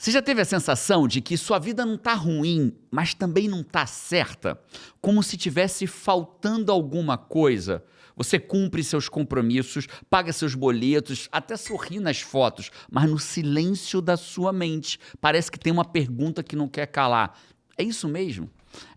Você já teve a sensação de que sua vida não tá ruim, mas também não tá certa? Como se tivesse faltando alguma coisa? Você cumpre seus compromissos, paga seus boletos, até sorri nas fotos, mas no silêncio da sua mente parece que tem uma pergunta que não quer calar. É isso mesmo?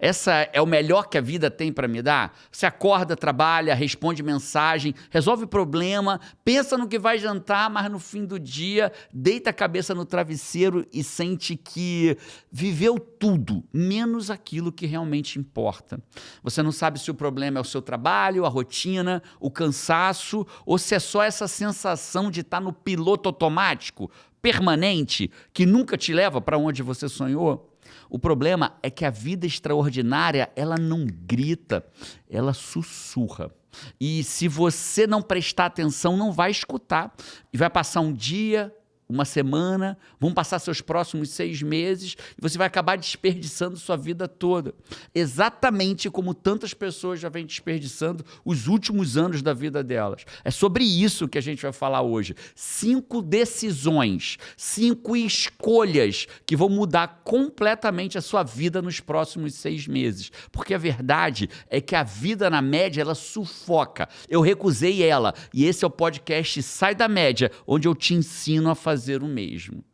Essa é o melhor que a vida tem para me dar? Você acorda, trabalha, responde mensagem, resolve problema, pensa no que vai jantar, mas no fim do dia deita a cabeça no travesseiro e sente que viveu tudo, menos aquilo que realmente importa. Você não sabe se o problema é o seu trabalho, a rotina, o cansaço, ou se é só essa sensação de estar no piloto automático, permanente, que nunca te leva para onde você sonhou. O problema é que a vida extraordinária, ela não grita, ela sussurra. E se você não prestar atenção, não vai escutar. E vai passar um dia, uma semana, vão passar seus próximos 6 meses e você vai acabar desperdiçando sua vida toda. Exatamente como tantas pessoas já vêm desperdiçando os últimos anos da vida delas. É sobre isso que a gente vai falar hoje. 5 decisões, 5 escolhas que vão mudar completamente a sua vida nos próximos 6 meses. Porque a verdade é que a vida na média, ela sufoca. Eu recusei ela. E esse é o podcast Sai da Média, onde eu te ensino a fazer o mesmo.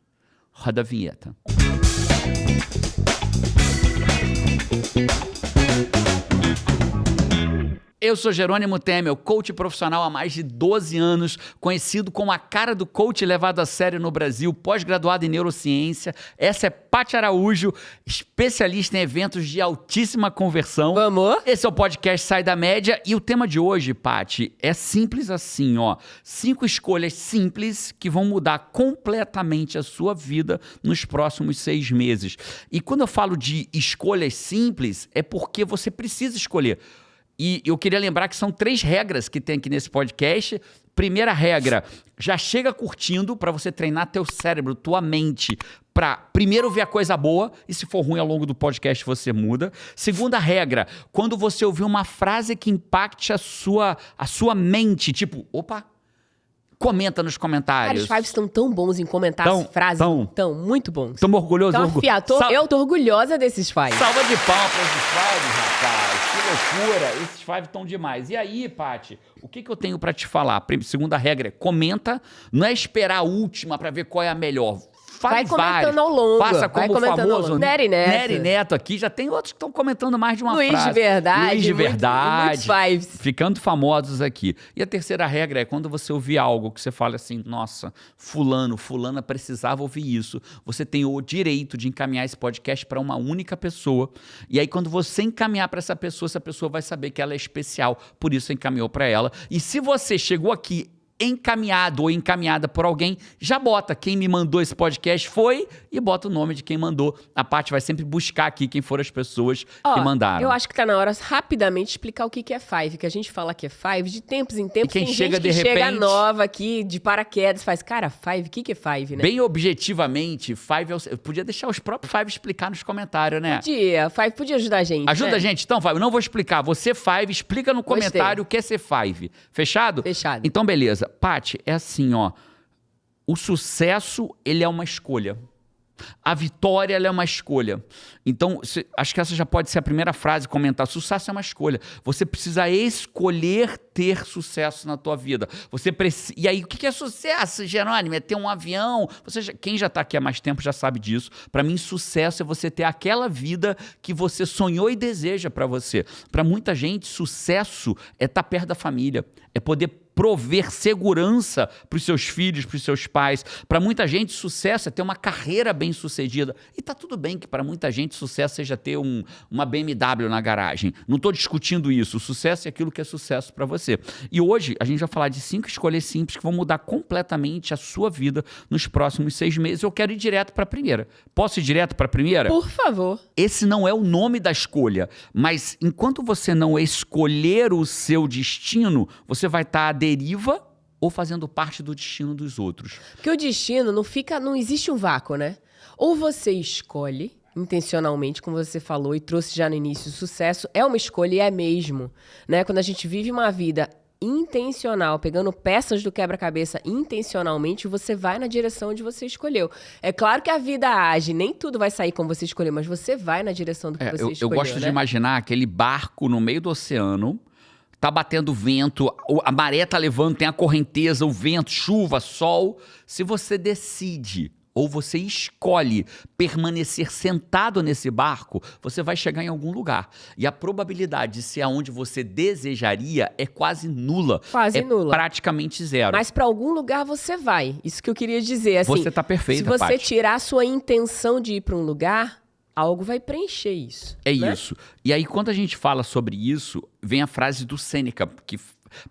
Roda a vinheta. Eu sou Jerônimo Temel, coach profissional há mais de 12 anos, conhecido como a cara do coach levado a sério no Brasil, pós-graduado em neurociência. Essa é Paty Araújo, especialista em eventos de altíssima conversão. Vamos? Esse é o podcast Sai da Média e o tema de hoje, Paty, é simples assim, ó. 5 escolhas simples que vão mudar completamente a sua vida nos próximos 6 meses. E quando eu falo de escolhas simples, é porque você precisa escolher. E eu queria lembrar que são 3 regras que tem aqui nesse podcast. Primeira regra, já chega curtindo para você treinar teu cérebro, tua mente, para primeiro ver a coisa boa e se for ruim ao longo do podcast você muda. Segunda regra, quando você ouvir uma frase que impacte a sua mente, tipo, opa, comenta nos comentários. Cara, os Fives estão tão bons em comentar as frases. Estão muito bons. Estamos orgulhosos. Eu tô orgulhosa desses Fives. Salva de palmas para esses Fives, rapaz. Que loucura. Esses Fives estão demais. E aí, Paty, o que eu tenho para te falar? Segunda regra é comenta. Não é esperar a última para ver qual é a melhor. Vai comentando ao longo. Faça como o famoso Nery Neto. Nery Neto aqui. Já tem outros que estão comentando mais de uma Luiz frase. De verdade. Luiz de verdade. Muitos Fives. Ficando famosos aqui. E a terceira regra é quando você ouvir algo que você fala assim, nossa, fulana precisava ouvir isso. Você tem o direito de encaminhar esse podcast para uma única pessoa. E aí quando você encaminhar para essa pessoa vai saber que ela é especial. Por isso encaminhou para ela. E se você chegou aqui encaminhado ou encaminhada por alguém, já bota quem me mandou esse podcast foi e bota o nome de quem mandou. A Paty vai sempre buscar aqui quem foram as pessoas que mandaram. Eu acho que tá na hora rapidamente explicar o que é Five, que a gente fala que é Five de tempos em tempos. E quem tem chega gente que de repente chega nova aqui de paraquedas, faz, cara, Five, o que é Five, né? Bem objetivamente, Five é eu podia deixar os próprios Five explicar nos comentários, né? Five podia ajudar a gente. Ajuda né? a gente, então, Five. Eu não vou explicar. Você, Five, explica no comentário o que é ser Five. Fechado? Fechado. Então, beleza. Paty, é assim, ó. O sucesso, ele é uma escolha. A vitória, ela é uma escolha. Então, acho que essa já pode ser a primeira frase a comentar. Sucesso é uma escolha. Você precisa escolher ter sucesso na tua vida. E aí, o que é sucesso, Jerônimo? É ter um avião? Quem já está aqui há mais tempo já sabe disso. Para mim, sucesso é você ter aquela vida que você sonhou e deseja para você. Para muita gente, sucesso é estar perto da família. É poder prover segurança para os seus filhos, para os seus pais. Para muita gente, sucesso é ter uma carreira bem-sucedida. E tá tudo bem que para muita gente sucesso seja ter uma BMW na garagem. Não estou discutindo isso. O sucesso é aquilo que é sucesso para você. E hoje a gente vai falar de 5 escolhas simples que vão mudar completamente a sua vida nos próximos 6 meses. Eu quero ir direto para a primeira. Posso ir direto para a primeira? Por favor. Esse não é o nome da escolha, mas enquanto você não escolher o seu destino, você vai estar à deriva ou fazendo parte do destino dos outros. Porque o destino não existe um vácuo, né? Ou você escolhe intencionalmente, como você falou e trouxe já no início, o sucesso é uma escolha e é mesmo, né? Quando a gente vive uma vida intencional, pegando peças do quebra-cabeça intencionalmente, você vai na direção onde você escolheu. É claro que a vida age, nem tudo vai sair como você escolheu, mas você vai na direção do que você escolheu, eu gosto de imaginar aquele barco no meio do oceano, tá batendo vento, a maré tá levando, tem a correnteza, o vento, chuva, sol. Se você decide ou você escolhe permanecer sentado nesse barco, você vai chegar em algum lugar. E a probabilidade de ser aonde você desejaria é quase nula. Quase nula. Praticamente zero. Mas para algum lugar você vai. Isso que eu queria dizer. Assim, você tá perfeita, se você Paty. tirar a sua intenção de ir para um lugar, algo vai preencher isso. É né? isso. E aí, quando a gente fala sobre isso, vem a frase do Sêneca, que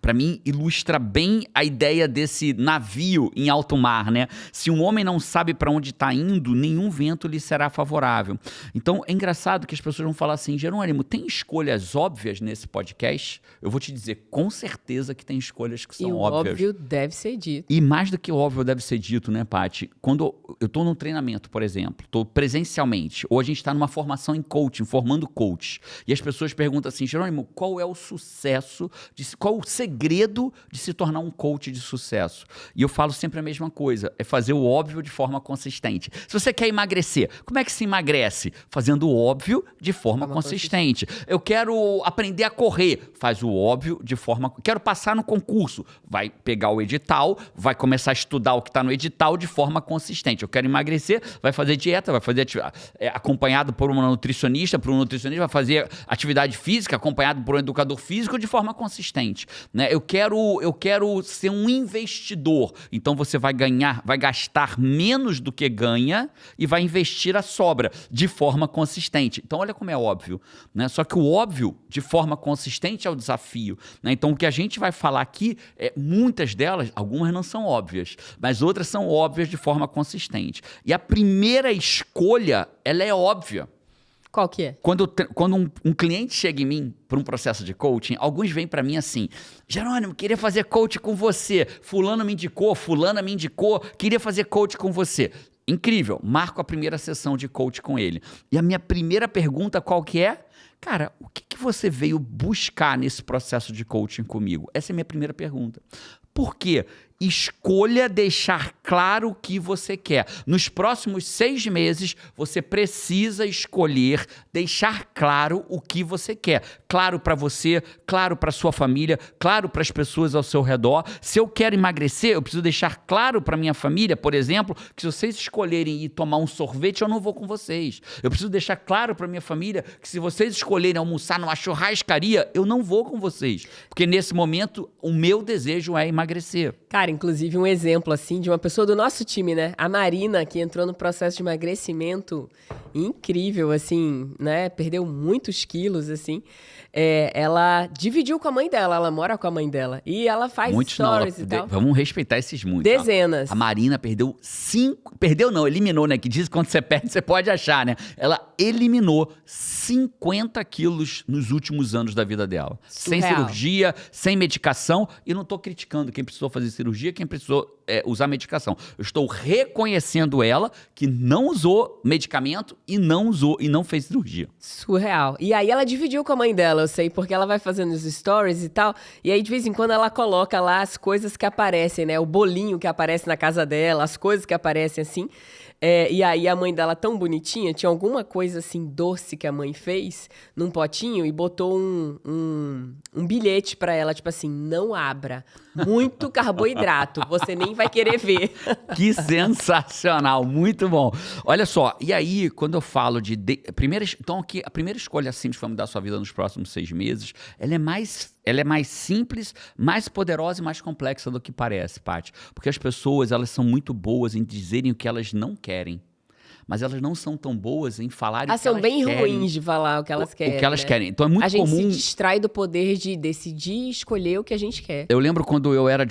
para mim ilustra bem a ideia desse navio em alto mar, né? Se um homem não sabe para onde está indo, nenhum vento lhe será favorável. Então, é engraçado que as pessoas vão falar assim, Jerônimo, tem escolhas óbvias nesse podcast? Eu vou te dizer, com certeza que tem escolhas que são E o óbvias. óbvio deve ser dito. E mais do que o óbvio deve ser dito, né, Paty? Quando eu estou num treinamento, por exemplo, estou presencialmente, ou a gente está numa formação em coaching, formando coach, e as pessoas perguntam assim, Jerônimo, qual é o sucesso, qual o segredo de se tornar um coach de sucesso? E eu falo sempre a mesma coisa, é fazer o óbvio de forma consistente. Se você quer emagrecer, como é que se emagrece? Fazendo o óbvio de forma consistente. Eu quero aprender a correr, faz o óbvio de forma... Quero passar no concurso, vai pegar o edital, vai começar a estudar o que está no edital de forma consistente. Eu quero emagrecer, vai fazer dieta, vai fazer acompanhado por uma nutricionista, vai fazer atividade física, acompanhado por um educador físico de forma consistente. Né? Eu quero ser um investidor. Então você vai gastar menos do que ganha e vai investir a sobra de forma consistente. Então olha como é óbvio. Né? Só que o óbvio de forma consistente é o desafio. Né? Então o que a gente vai falar aqui, muitas delas, algumas não são óbvias, mas outras são óbvias de forma consistente. E a primeira escolha, ela é óbvia. Qual que é? Quando um cliente chega em mim para um processo de coaching, alguns vêm para mim assim, Jerônimo, queria fazer coaching com você, fulana me indicou, queria fazer coaching com você. Incrível, marco a primeira sessão de coaching com ele. E a minha primeira pergunta qual que é? Cara, o que você veio buscar nesse processo de coaching comigo? Essa é a minha primeira pergunta. Por quê? Escolha deixar claro o que você quer. Nos próximos 6 meses, você precisa escolher, deixar claro o que você quer. Claro para você, claro para sua família, claro para as pessoas ao seu redor. Se eu quero emagrecer, eu preciso deixar claro para minha família, por exemplo, que se vocês escolherem ir tomar um sorvete, eu não vou com vocês. Eu preciso deixar claro para minha família que se vocês escolherem almoçar numa churrascaria, eu não vou com vocês. Porque nesse momento, o meu desejo é emagrecer. Cara, inclusive um exemplo, assim, de uma pessoa do nosso time, né? A Marina, que entrou no processo de emagrecimento incrível, assim, né? Perdeu muitos quilos, assim. Ela dividiu com a mãe dela, ela mora com a mãe dela. E ela faz stories e tal. Vamos respeitar esses muitos. Dezenas. A Marina perdeu 5... Perdeu não, eliminou, né? Que diz que quando você perde, você pode achar, né? Ela eliminou 50 quilos nos últimos anos da vida dela. Surreal. Sem cirurgia, sem medicação. E não tô criticando quem precisou fazer cirurgia, quem precisou usar medicação. Eu estou reconhecendo ela que não usou medicamento e não fez cirurgia. Surreal. E aí ela dividiu com a mãe dela, eu sei, porque ela vai fazendo os stories e tal, e aí de vez em quando ela coloca lá as coisas que aparecem, né? O bolinho que aparece na casa dela, as coisas que aparecem assim. E aí a mãe dela, tão bonitinha, tinha alguma coisa assim doce que a mãe fez num potinho e botou um bilhete pra ela, tipo assim, não abra. Muito carboidrato, você nem vai querer ver. Que sensacional, muito bom. Olha só, e aí, quando eu falo então aqui, a primeira escolha simples para mudar a sua vida nos próximos 6 meses, ela é mais simples, mais poderosa e mais complexa do que parece, Paty. Porque as pessoas, elas são muito boas em dizerem o que elas não querem. Mas elas não são tão boas em falar o que elas querem. São bem ruins de falar o que elas querem. O que elas querem. Então é muito comum... A gente se distrai do poder de decidir e escolher o que a gente quer. Eu lembro quando eu era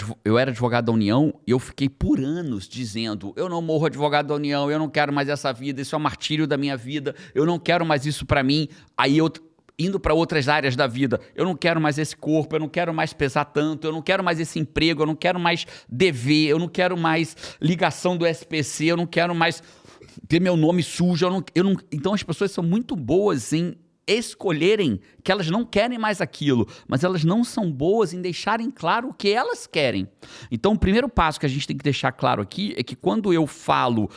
advogado da União e eu fiquei por anos dizendo, eu não morro advogado da União, eu não quero mais essa vida, isso é o martírio da minha vida, eu não quero mais isso pra mim. Aí eu... indo para outras áreas da vida, eu não quero mais esse corpo, eu não quero mais pesar tanto, eu não quero mais esse emprego, eu não quero mais dever, eu não quero mais ligação do SPC, eu não quero mais ter meu nome sujo, Então as pessoas são muito boas em escolherem que elas não querem mais aquilo, mas elas não são boas em deixarem claro o que elas querem. Então, o primeiro passo que a gente tem que deixar claro aqui é que quando eu falo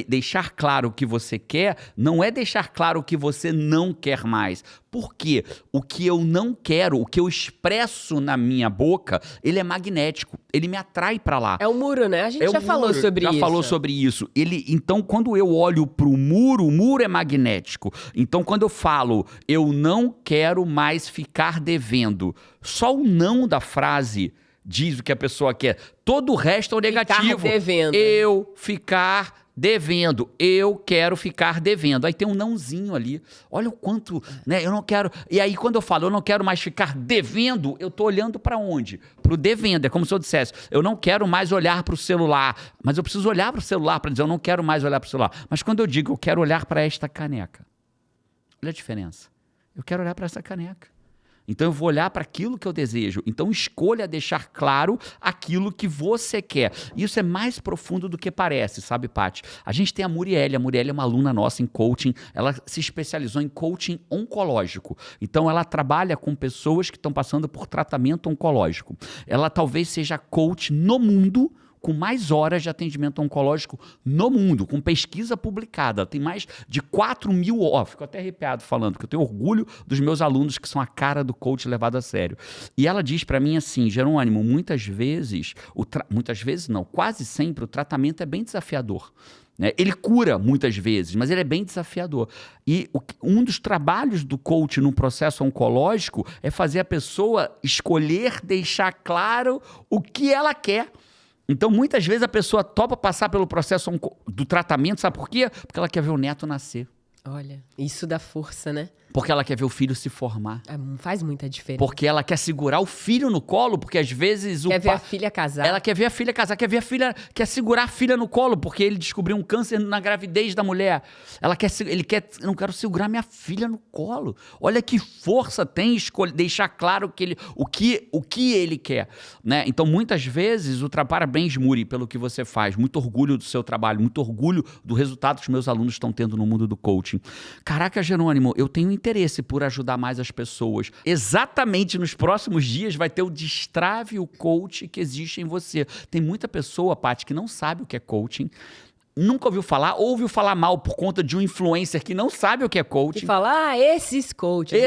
deixar claro o que você quer, não é deixar claro o que você não quer mais. Por quê? O que eu não quero, o que eu expresso na minha boca, ele é magnético, ele me atrai para lá. É o muro, né? A gente já falou sobre isso. Já falou sobre isso. Então, quando eu olho para o muro é magnético. Então, quando eu falo, eu não quero mais ficar devendo, só o não da frase diz o que a pessoa quer. Todo o resto é o negativo. Ficar devendo. Eu ficar devendo, eu quero ficar devendo. Aí tem um nãozinho ali. Olha o quanto, né? Eu não quero. E aí, quando eu falo, eu não quero mais ficar devendo, eu tô olhando para onde? Pro devendo. É como se eu dissesse, eu não quero mais olhar para o celular, mas eu preciso olhar para o celular para dizer, eu não quero mais olhar para o celular. Mas quando eu digo, eu quero olhar para esta caneca, olha a diferença. Eu quero olhar para essa caneca. Então eu vou olhar para aquilo que eu desejo. Então escolha deixar claro aquilo que você quer. Isso é mais profundo do que parece, sabe, Paty? A gente tem a Murielle. A Murielle é uma aluna nossa em coaching. Ela se especializou em coaching oncológico. Então ela trabalha com pessoas que estão passando por tratamento oncológico. Ela talvez seja coach no mundo com mais horas de atendimento oncológico no mundo, com pesquisa publicada. Tem mais de 4.000 horas. Fico até arrepiado falando, porque eu tenho orgulho dos meus alunos que são a cara do coach levado a sério. E ela diz para mim assim, Jerônimo, muitas vezes não, quase sempre o tratamento é bem desafiador. Ele cura muitas vezes, mas ele é bem desafiador. E um dos trabalhos do coach no processo oncológico é fazer a pessoa escolher, deixar claro o que ela quer. Então, muitas vezes a pessoa topa passar pelo processo do tratamento, sabe por quê? Porque ela quer ver o neto nascer. Olha, isso dá força, né? Porque ela quer ver o filho se formar. Faz muita diferença. Porque ela quer segurar o filho no colo, porque às vezes quer ver a filha casar. Ela quer ver a filha casar, quer segurar a filha no colo, porque ele descobriu um câncer na gravidez da mulher. Eu não quero segurar minha filha no colo. Olha que força tem deixar claro o que ele quer, né? Então, muitas vezes, parabéns, Muri, pelo que você faz. Muito orgulho do seu trabalho, muito orgulho do resultado que os meus alunos estão tendo no mundo do coaching. Caraca, Jerônimo, eu tenho interesse por ajudar mais as pessoas. Exatamente nos próximos dias vai ter o Destrave o Coach que existe em você. Tem muita pessoa, Paty, que não sabe o que é coaching, nunca ouviu falar, ou ouviu falar mal por conta de um influencer que não sabe o que é coaching. E fala, esses coaches.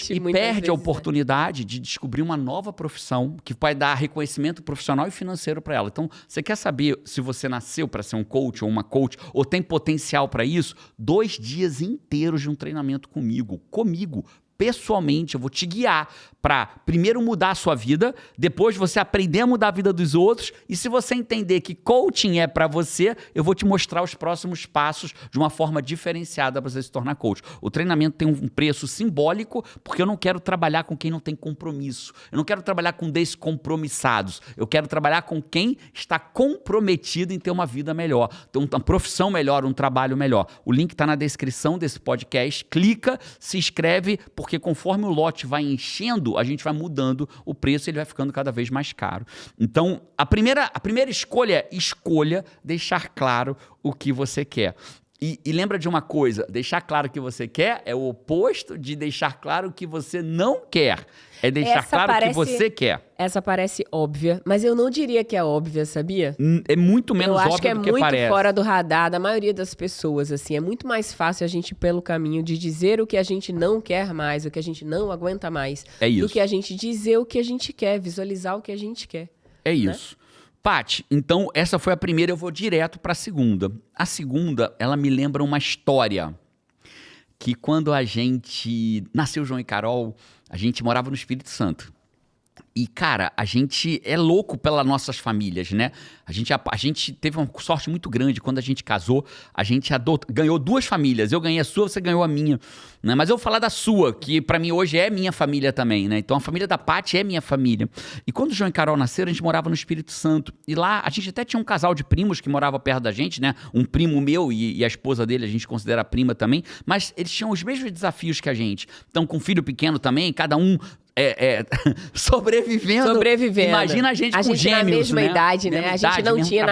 E perde a oportunidade de descobrir uma nova profissão que vai dar reconhecimento profissional e financeiro para ela. Então, você quer saber se você nasceu para ser um coach ou uma coach, ou tem potencial para isso? 2 dias inteiros de um treinamento comigo. Pessoalmente, eu vou te guiar para primeiro mudar a sua vida, depois você aprender a mudar a vida dos outros, e se você entender que coaching é para você, eu vou te mostrar os próximos passos de uma forma diferenciada para você se tornar coach. O treinamento tem um preço simbólico, porque eu não quero trabalhar com quem não tem compromisso. Eu não quero trabalhar com descompromissados. Eu quero trabalhar com quem está comprometido em ter uma vida melhor, ter uma profissão melhor, um trabalho melhor. O link está na descrição desse podcast. Clica, se inscreve, porque conforme o lote vai enchendo, a gente vai mudando o preço e ele vai ficando cada vez mais caro. Então, a primeira escolha é deixar claro o que você quer. E lembra de uma coisa, deixar claro o que você quer é o oposto de deixar claro o que você não quer. É deixar claro o que você quer. Essa parece óbvia, mas eu não diria que é óbvia, sabia? É muito menos óbvia do que parece. Eu acho que é muito fora do radar da maioria das pessoas, assim. É muito mais fácil a gente ir pelo caminho de dizer o que a gente não quer mais, o que a gente não aguenta mais. É isso. Do que a gente dizer o que a gente quer, visualizar o que a gente quer. É isso. Né? Paty, então essa foi a primeira, eu vou direto para a segunda. A segunda, ela me lembra uma história que quando a gente nasceu João e Carol, a gente morava no Espírito Santo. E, cara, a gente é louco pelas nossas famílias, né? A gente teve uma sorte muito grande. Quando a gente casou, a gente ganhou 2 famílias. Eu ganhei a sua, você ganhou a minha. Né? Mas eu vou falar da sua, que pra mim hoje é minha família também, né? Então a família da Paty é minha família. E quando o João e Carol nasceram, a gente morava no Espírito Santo. E lá a gente até tinha um casal de primos que morava perto da gente, né? Um primo meu e a esposa dele, a gente considera prima também. Mas eles tinham os mesmos desafios que a gente. Então, com filho pequeno também, cada um... sobrevivendo. Sobrevivendo. Imagina a gente com gêmeos, na mesma idade, né? A gente não tinha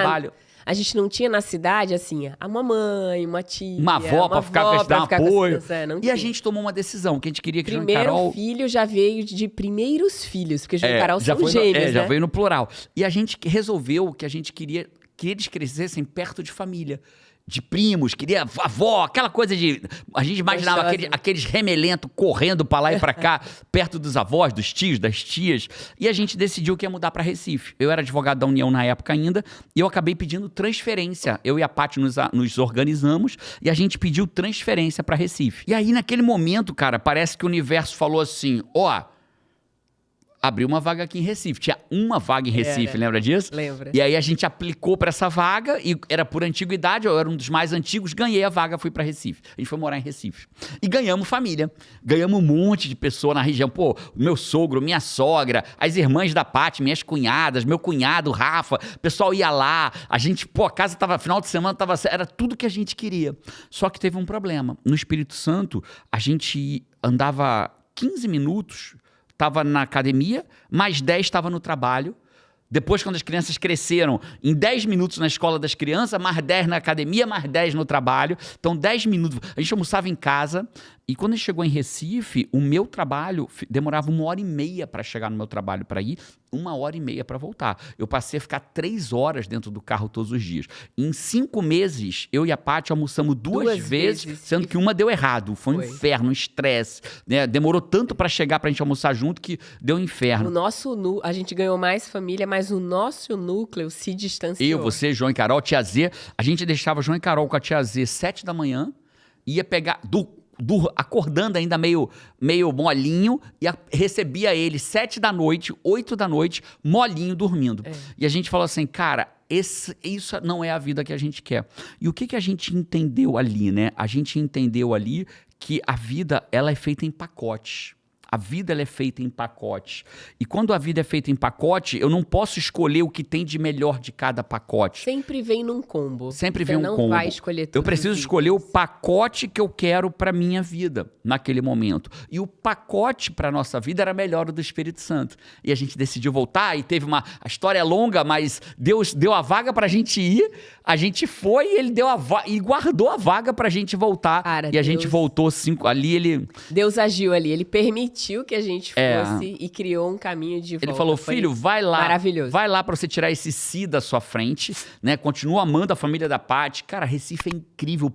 A gente não tinha na cidade, assim, a mamãe, uma tia... Uma avó pra ficar com dar apoio. Não E tinha. a gente tomou uma decisão, que a gente queria que João e Primeiro Carol... filho já veio de primeiros filhos, porque João e Carol já são gêmeos, né? já veio no plural. E a gente resolveu que a gente queria que eles crescessem perto de família. De primos, queria avó, aquela coisa de... A gente imaginava aqueles remelentos correndo pra lá e pra cá, perto dos avós, dos tios, das tias. E a gente decidiu que ia mudar pra Recife. Eu era advogado da União na época ainda, e eu acabei pedindo transferência. Eu e a Paty nos organizamos, e a gente pediu transferência pra Recife. E aí, naquele momento, cara, parece que o universo falou assim, abriu uma vaga aqui em Recife. Tinha uma vaga em Recife, lembra disso? Lembra. E aí a gente aplicou pra essa vaga e era por antiguidade, eu era um dos mais antigos, ganhei a vaga, fui pra Recife. A gente foi morar em Recife. E ganhamos família. Ganhamos um monte de pessoa na região. Pô, meu sogro, minha sogra, as irmãs da Paty, minhas cunhadas, meu cunhado, Rafa. O pessoal ia lá. A gente, a casa tava, final de semana tava... Era tudo que a gente queria. Só que teve um problema. No Espírito Santo, a gente andava 15 minutos... Estava na academia, mais 10 estava no trabalho. Depois, quando as crianças cresceram, em 10 minutos na escola das crianças, mais 10 na academia, mais 10 no trabalho. Então, 10 minutos. A gente almoçava em casa. E quando a gente chegou em Recife, o meu trabalho demorava 1h30 para chegar no meu trabalho para ir, 1h30 para voltar. Eu passei a ficar 3 horas dentro do carro todos os dias. Em 5 meses, eu e a Paty almoçamos duas vezes, sendo que uma deu errado. Foi um inferno, um estresse. Né? Demorou tanto para chegar para a gente almoçar junto que deu um inferno. A gente ganhou mais família, mas o nosso núcleo se distanciou. Eu, você, João e Carol, tia Z. A gente deixava João e Carol com a tia Z 7 da manhã, ia pegar... acordando ainda meio molinho, e recebia ele 7 da noite, 8 da noite, molinho, dormindo. E a gente falou assim, cara, isso não é a vida que a gente quer. E o que a gente entendeu ali, né? A gente entendeu ali que a vida, ela é feita em pacotes. A vida ela é feita em pacote. E quando a vida é feita em pacote, eu não posso escolher o que tem de melhor de cada pacote. Sempre vem num combo. Sempre vem um combo. Você não vai escolher tudo. Eu preciso escolher o pacote que eu quero para minha vida naquele momento. E o pacote para nossa vida era melhor o do Espírito Santo. E a gente decidiu voltar e teve a história é longa, mas Deus deu a vaga para a gente ir. A gente foi e ele deu e guardou a vaga para a gente voltar. Cara, e a gente voltou ali, ele... Deus agiu ali, ele permitiu que a gente fosse e criou um caminho de volta. Ele falou, filho, vai lá. Maravilhoso. Vai lá pra você tirar esse si da sua frente, né? Continua amando a família da Paty. Cara, Recife é incrível.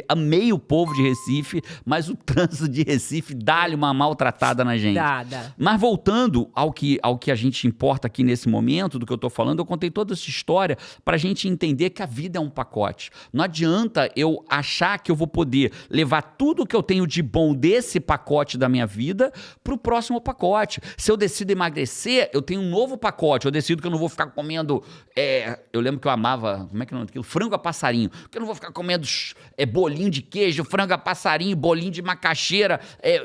Amei o povo de Recife, mas o trânsito de Recife dá-lhe uma maltratada na gente. Dá. Mas voltando ao que a gente importa aqui nesse momento, do que eu tô falando, eu contei toda essa história pra gente entender que a vida é um pacote. Não adianta eu achar que eu vou poder levar tudo que eu tenho de bom desse pacote da minha vida pro próximo pacote. Se eu decido emagrecer, eu tenho um novo pacote. Eu decido que eu não vou ficar comendo... eu lembro que eu amava... Como é que é o nome daquilo? Frango a passarinho. Que eu não vou ficar comendo bolinho de queijo, frango a passarinho, bolinho de macaxeira,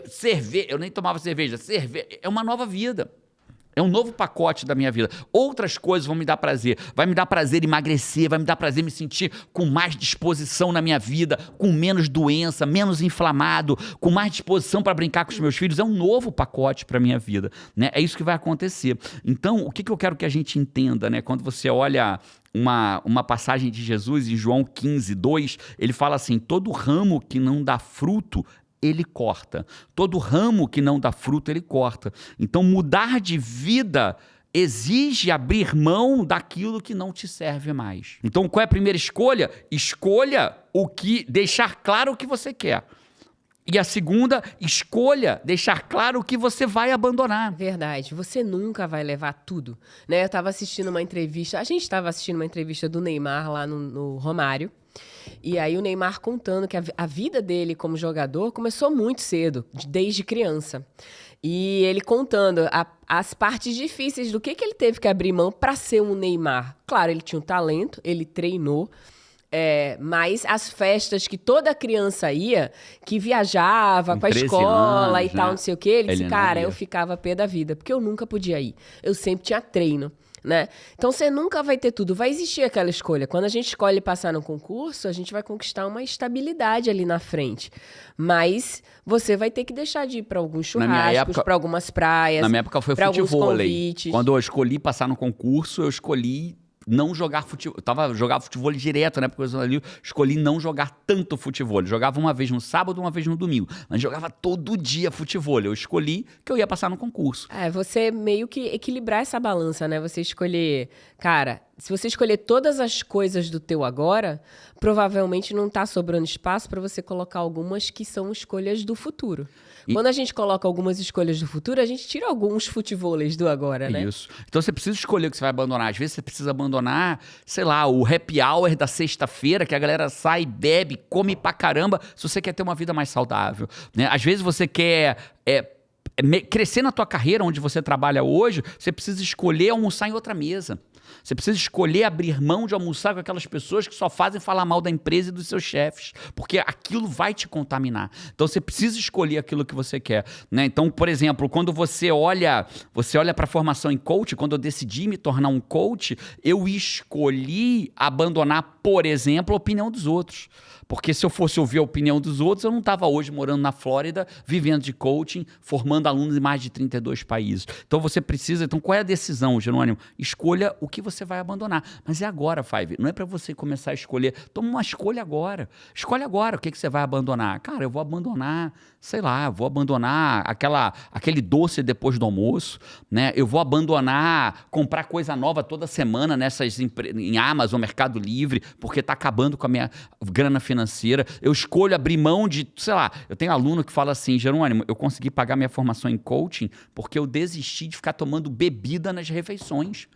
cerveja. Eu nem tomava cerveja. É uma nova vida. É um novo pacote da minha vida. Outras coisas vão me dar prazer. Vai me dar prazer emagrecer, vai me dar prazer me sentir com mais disposição na minha vida, com menos doença, menos inflamado, com mais disposição para brincar com os meus filhos. É um novo pacote para a minha vida, né? É isso que vai acontecer. Então, o que eu quero que a gente entenda, né? Quando você olha uma passagem de Jesus em João 15:2, ele fala assim, todo ramo que não dá fruto, ele corta. Todo ramo que não dá fruto, ele corta. Então, mudar de vida exige abrir mão daquilo que não te serve mais. Então, qual é a primeira escolha? Escolha deixar claro o que você quer. E a segunda, escolha deixar claro o que você vai abandonar. Verdade, você nunca vai levar tudo, né? Eu estava assistindo uma entrevista, a gente estava assistindo uma entrevista do Neymar lá no Romário, e aí o Neymar contando que a vida dele como jogador começou muito cedo, desde criança. E ele contando as partes difíceis do que ele teve que abrir mão para ser um Neymar. Claro, ele tinha um talento, ele treinou, mas as festas que toda criança ia, que viajava com a escola e tal, não sei o quê, ele disse, cara, eu ficava pé da vida, porque eu nunca podia ir. Eu sempre tinha treino, né? Então, você nunca vai ter tudo. Vai existir aquela escolha. Quando a gente escolhe passar no concurso, a gente vai conquistar uma estabilidade ali na frente. Mas você vai ter que deixar de ir para alguns churrascos, para algumas praias. Na minha época foi futevôlei. Quando eu escolhi passar no concurso, eu escolhi não jogar futebol. Jogava futebol direto, né? Porque eu escolhi não jogar tanto futebol. Eu jogava uma vez no sábado, uma vez no domingo. Mas jogava todo dia futebol. Eu escolhi que eu ia passar no concurso. Você meio que equilibrar essa balança, né? Você escolher... Cara, se você escolher todas as coisas do teu agora, provavelmente não tá sobrando espaço para você colocar algumas que são escolhas do futuro. Quando a gente coloca algumas escolhas do futuro, a gente tira alguns futevôleis do agora, né? Isso. Então você precisa escolher o que você vai abandonar. Às vezes você precisa abandonar, sei lá, o happy hour da sexta-feira, que a galera sai, bebe, come pra caramba, se você quer ter uma vida mais saudável, né? Às vezes você quer... crescer na tua carreira, onde você trabalha hoje, você precisa escolher almoçar em outra mesa. Você precisa escolher abrir mão de almoçar com aquelas pessoas que só fazem falar mal da empresa e dos seus chefes, porque aquilo vai te contaminar. Então você precisa escolher aquilo que você quer, né? Então, por exemplo, quando você olha para a formação em coach, quando eu decidi me tornar um coach, eu escolhi abandonar, por exemplo, a opinião dos outros. Porque se eu fosse ouvir a opinião dos outros, eu não estava hoje morando na Flórida, vivendo de coaching, formando alunos em mais de 32 países. Então você precisa... Então qual é a decisão, Jerônimo? Escolha o que você vai abandonar. Mas é agora, Five. Não é para você começar a escolher. Toma uma escolha agora. Escolhe agora o que você vai abandonar. Cara, eu vou abandonar, sei lá, vou abandonar aquele doce depois do almoço, né? Eu vou abandonar comprar coisa nova toda semana em Amazon, Mercado Livre, porque está acabando com a minha grana financeira. Eu escolho abrir mão de, sei lá, eu tenho aluno que fala assim, Jerônimo, eu consegui pagar minha formação em coaching porque eu desisti de ficar tomando bebida nas refeições.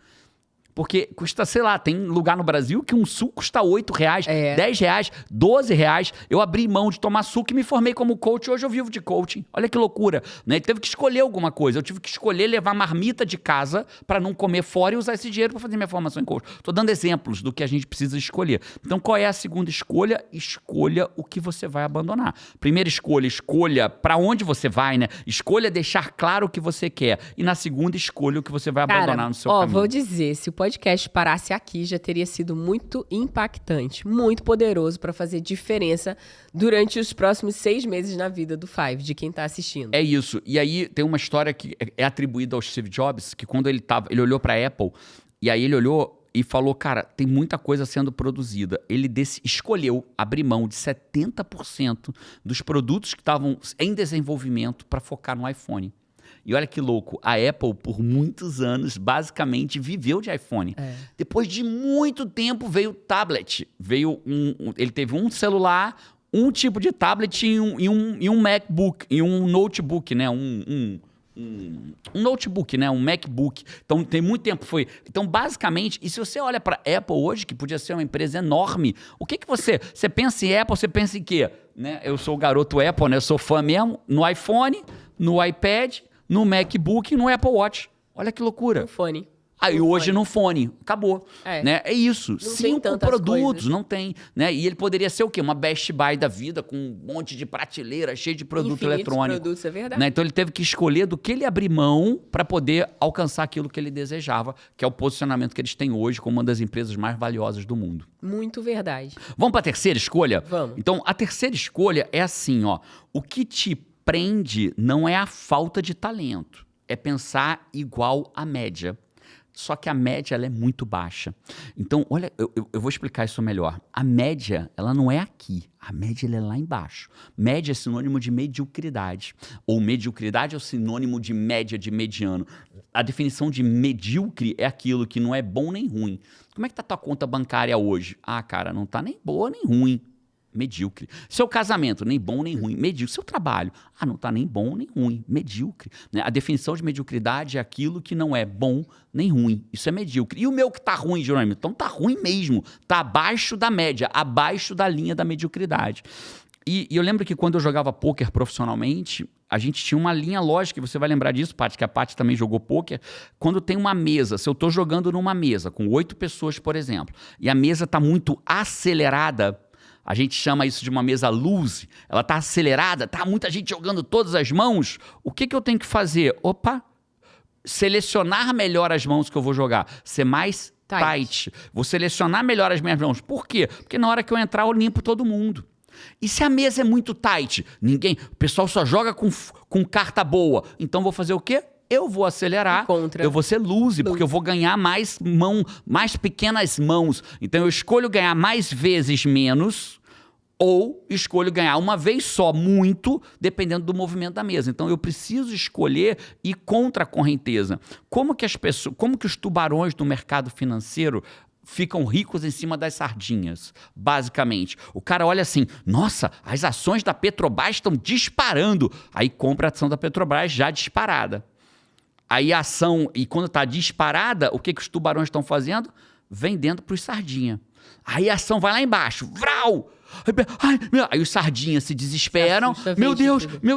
Porque custa, sei lá, tem lugar no Brasil que um suco custa R$8, R$10, R$12. Eu abri mão de tomar suco e me formei como coach. Hoje eu vivo de coaching. Olha que loucura, né? Ele teve que escolher alguma coisa. Eu tive que escolher levar marmita de casa para não comer fora e usar esse dinheiro para fazer minha formação em coach. Estou dando exemplos do que a gente precisa escolher. Então, qual é a segunda escolha? Escolha o que você vai abandonar. Primeira escolha para onde você vai, né? Escolha deixar claro o que você quer. E na segunda, escolha o que você vai abandonar no seu caminho. Vou dizer, se o podcast parasse aqui, já teria sido muito impactante, muito poderoso para fazer diferença durante os próximos 6 meses na vida do Five, de quem tá assistindo. É isso. E aí tem uma história que é atribuída ao Steve Jobs, que quando ele olhou para a Apple, e aí ele olhou e falou, cara, tem muita coisa sendo produzida. Ele escolheu abrir mão de 70% dos produtos que estavam em desenvolvimento para focar no iPhone. E olha que louco, a Apple, por muitos anos, basicamente viveu de iPhone. Depois de muito tempo veio o tablet. Ele teve um celular, um tipo de tablet e um MacBook, e um notebook, né? Um notebook, né? Um MacBook. Então, tem muito tempo Então, basicamente, e se você olha para a Apple hoje, que podia ser uma empresa enorme, o que você pensa em Apple, você pensa em quê? Né? Eu sou o garoto Apple, né? Eu sou fã mesmo. No iPhone, no iPad, no MacBook e no Apple Watch. Olha que loucura. No fone. Aí hoje no fone. Acabou. Né? É isso. Não 5 produtos, não tem. Né? E ele poderia ser o quê? Uma Best Buy da vida, com um monte de prateleira, cheio de produto eletrônico. Produtos, é verdade. Né? Então ele teve que escolher do que ele abrir mão para poder alcançar aquilo que ele desejava, que é o posicionamento que eles têm hoje como uma das empresas mais valiosas do mundo. Muito verdade. Vamos para a terceira escolha? Vamos. Então, a terceira escolha é assim, ó. O que te prende não é a falta de talento, é pensar igual à média. Só que a média ela é muito baixa. Então, olha, eu vou explicar isso melhor. A média, ela não é aqui. A média ela é lá embaixo. Média é sinônimo de mediocridade. Ou mediocridade é o sinônimo de média, de mediano. A definição de medíocre é aquilo que não é bom nem ruim. Como é que tá a tua conta bancária hoje? Ah, cara, não tá nem boa nem ruim. Medíocre. Seu casamento, nem bom nem ruim, medíocre. Seu trabalho, não tá nem bom nem ruim, medíocre. Né? A definição de mediocridade é aquilo que não é bom nem ruim. Isso é medíocre. E o meu que tá ruim, Jerônimo? Então tá ruim mesmo. Tá abaixo da média, abaixo da linha da mediocridade. E eu lembro que quando eu jogava pôquer profissionalmente, a gente tinha uma linha lógica, e você vai lembrar disso, Paty, que a Paty também jogou pôquer. Quando tem uma mesa, se eu tô jogando numa mesa com 8 pessoas, por exemplo, e a mesa tá muito acelerada, a gente chama isso de uma mesa loose. Ela está acelerada, tá muita gente jogando todas as mãos. O que eu tenho que fazer? Selecionar melhor as mãos que eu vou jogar. Ser mais tight. Vou selecionar melhor as minhas mãos. Por quê? Porque na hora que eu entrar, eu limpo todo mundo. E se a mesa é muito tight? O pessoal só joga com carta boa. Então vou fazer o quê? eu vou acelerar, Contra. eu vou ser lose, porque eu vou ganhar mais pequenas mãos. Então eu escolho ganhar mais vezes menos, ou escolho ganhar uma vez só muito, dependendo do movimento da mesa. Então eu preciso escolher ir contra a correnteza. Como que os tubarões do mercado financeiro ficam ricos em cima das sardinhas, basicamente? O cara olha assim, nossa, as ações da Petrobras estão disparando. Aí compra a ação da Petrobras já disparada. Aí a ação, e quando está disparada, o que os tubarões estão fazendo? Vendendo para os sardinha. Aí a ação vai lá embaixo, vral! Aí os sardinhas se desesperam. Meu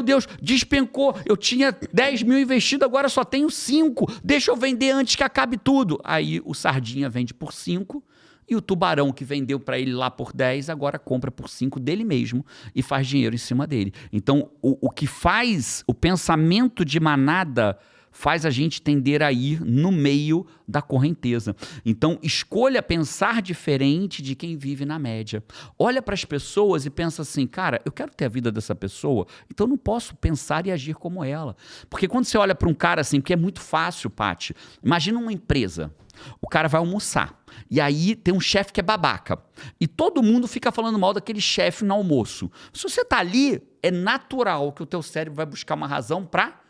Deus, despencou. Eu tinha 10 mil investido, agora só tenho 5. Deixa eu vender antes que acabe tudo. Aí o sardinha vende por 5 e o tubarão que vendeu para ele lá por 10 agora compra por 5 dele mesmo e faz dinheiro em cima dele. Então, o que faz o pensamento de manada faz a gente tender a ir no meio da correnteza. Então, escolha pensar diferente de quem vive na média. Olha para as pessoas e pensa assim, cara, eu quero ter a vida dessa pessoa, então eu não posso pensar e agir como ela. Porque quando você olha para um cara assim, porque é muito fácil, Paty, imagina uma empresa, o cara vai almoçar, e aí tem um chefe que é babaca, e todo mundo fica falando mal daquele chefe no almoço. Se você tá ali, é natural que o teu cérebro vai buscar uma razão para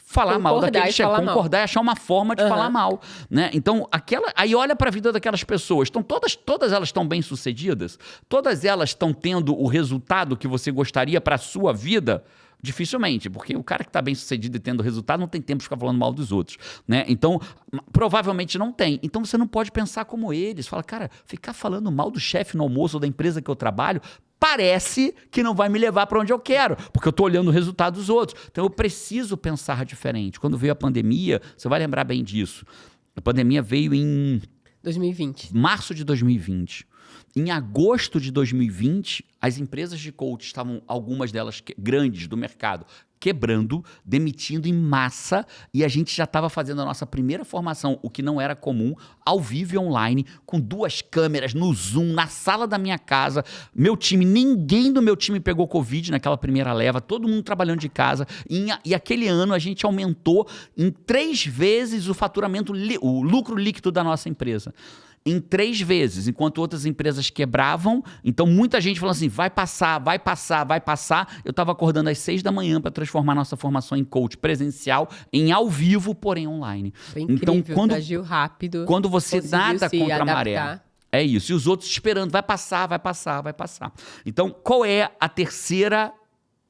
falar mal daquele chefe, concordar e achar uma forma de falar mal, né? Então, aí olha para a vida daquelas pessoas. Então, todas elas estão bem-sucedidas? Todas elas estão tendo o resultado que você gostaria para a sua vida? Dificilmente, porque o cara que está bem-sucedido e tendo resultado não tem tempo de ficar falando mal dos outros, né? Então, provavelmente não tem. Então, você não pode pensar como eles. Fala, cara, ficar falando mal do chefe no almoço ou da empresa que eu trabalho parece que não vai me levar para onde eu quero, porque eu estou olhando o resultado dos outros. Então, eu preciso pensar diferente. Quando veio a pandemia, você vai lembrar bem disso. A pandemia veio em 2020. Março de 2020. Em agosto de 2020, as empresas de coach estavam, algumas delas grandes do mercado, quebrando, demitindo em massa, e a gente já estava fazendo a nossa primeira formação, o que não era comum, ao vivo e online, com 2 câmeras no Zoom, na sala da minha casa. Ninguém do meu time pegou Covid naquela primeira leva, todo mundo trabalhando de casa, e aquele ano a gente aumentou em 3 vezes o faturamento, o lucro líquido da nossa empresa. Em 3 vezes, enquanto outras empresas quebravam. Então, muita gente falou assim, vai passar. Eu estava acordando às 6 da manhã para transformar nossa formação em coach presencial em ao vivo, porém online. Foi incrível, então, agiu rápido. Quando você nada contra a maré. É isso. E os outros esperando, vai passar. Então, qual é a terceira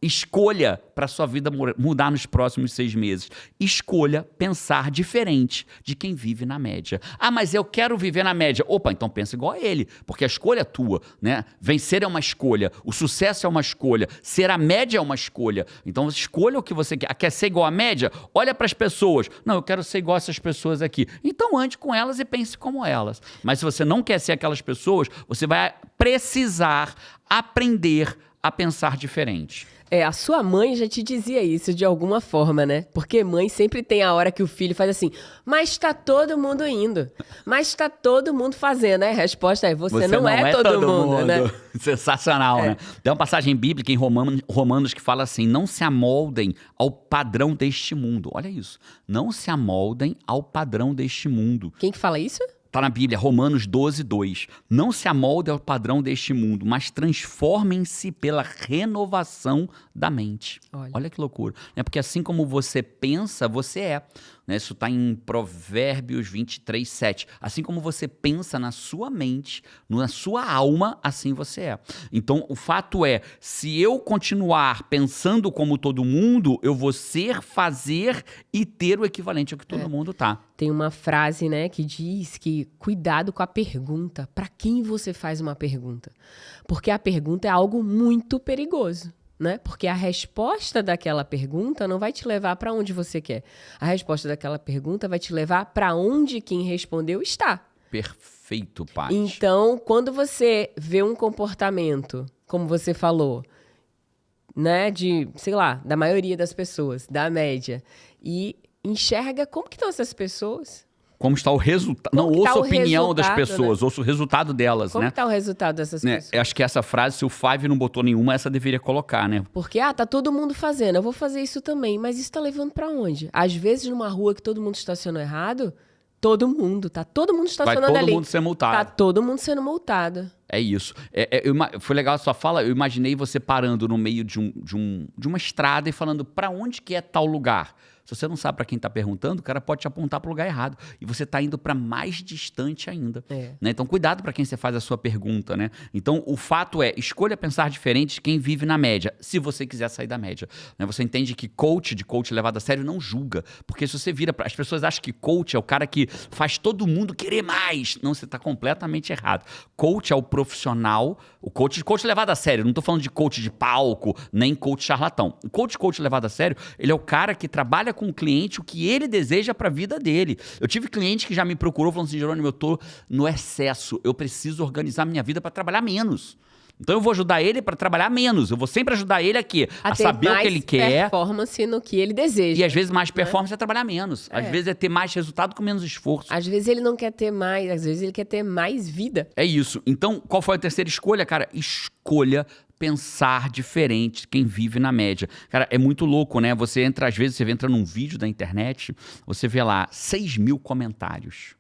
escolha para a sua vida mudar nos próximos 6 meses? Escolha pensar diferente de quem vive na média. Ah, mas eu quero viver na média. Opa, então pensa igual a ele, porque a escolha é tua, né? Vencer é uma escolha, o sucesso é uma escolha, ser a média é uma escolha. Então escolha o que você quer. Quer ser igual à média? Olha para as pessoas. Não, eu quero ser igual a essas pessoas aqui. Então ande com elas e pense como elas. Mas se você não quer ser aquelas pessoas, você vai precisar aprender a pensar diferente. A sua mãe já te dizia isso de alguma forma, né? Porque mãe sempre tem a hora que o filho faz assim, mas tá todo mundo indo, mas tá todo mundo fazendo, né? A resposta é, você não é todo mundo, né? Sensacional, né? Tem uma passagem bíblica em Romanos que fala assim, não se amoldem ao padrão deste mundo. Olha isso, não se amoldem ao padrão deste mundo. Quem que fala isso? Está na Bíblia, Romanos 12, 2. Não se amoldem ao padrão deste mundo, mas transformem-se pela renovação da mente. Olha que loucura. É porque assim como você pensa, você é. Né? Isso está em Provérbios 23, 7. Assim como você pensa na sua mente, na sua alma, assim você é. Então, o fato é, se eu continuar pensando como todo mundo, eu vou ser, fazer e ter o equivalente ao que todo mundo tá. Tem uma frase, né, que diz que cuidado com a pergunta. Para quem você faz uma pergunta? Porque a pergunta é algo muito perigoso. Né? Porque a resposta daquela pergunta não vai te levar para onde você quer. A resposta daquela pergunta vai te levar para onde quem respondeu está. Perfeito, Paty. Então, quando você vê um comportamento, como você falou, né, da maioria das pessoas, da média, e enxerga como que estão essas pessoas, Como está o resultado. Não ouça a opinião das pessoas, ouça o resultado delas, Como né? Como está o resultado dessas pessoas? Eu acho que essa frase, se o Five não botou nenhuma, essa deveria colocar, né? Porque, tá todo mundo fazendo, eu vou fazer isso também. Mas isso tá levando pra onde? Às vezes, numa rua que todo mundo estacionou errado, tá todo mundo estacionando ali. Vai todo mundo ser multado. Tá todo mundo sendo multado. É isso. Foi legal a sua fala. Eu imaginei você parando no meio de uma estrada e falando pra onde que é tal lugar. Se você não sabe pra quem tá perguntando, o cara pode te apontar pro lugar errado. E você tá indo pra mais distante ainda. Né? Então, cuidado pra quem você faz a sua pergunta, né? Então, o fato é, escolha pensar diferente de quem vive na média, se você quiser sair da média. Né? Você entende que coach levado a sério não julga. Porque se você vira... As pessoas acham que coach é o cara que faz todo mundo querer mais. Não, você tá completamente errado. Coach é o profissional... O coach levado a sério. Não tô falando de coach de palco, nem coach charlatão. O coach levado a sério, ele é o cara que trabalha com o cliente o que ele deseja para a vida dele. Eu tive cliente que já me procurou falando assim, Jerônimo, eu tô no excesso, eu preciso organizar minha vida para trabalhar menos. Então eu vou ajudar ele para trabalhar menos. Eu vou sempre ajudar ele aqui a saber o que ele quer. Performance no que ele deseja. E às vezes mais performance é trabalhar menos. Às vezes é ter mais resultado com menos esforço. Às vezes ele não quer ter mais, às vezes ele quer ter mais vida. É isso. Então, qual foi a terceira escolha, cara? Escolha pensar diferente quem vive na média. Cara, é muito louco, né? Às vezes você entra num vídeo da internet, você vê lá 6.000 comentários.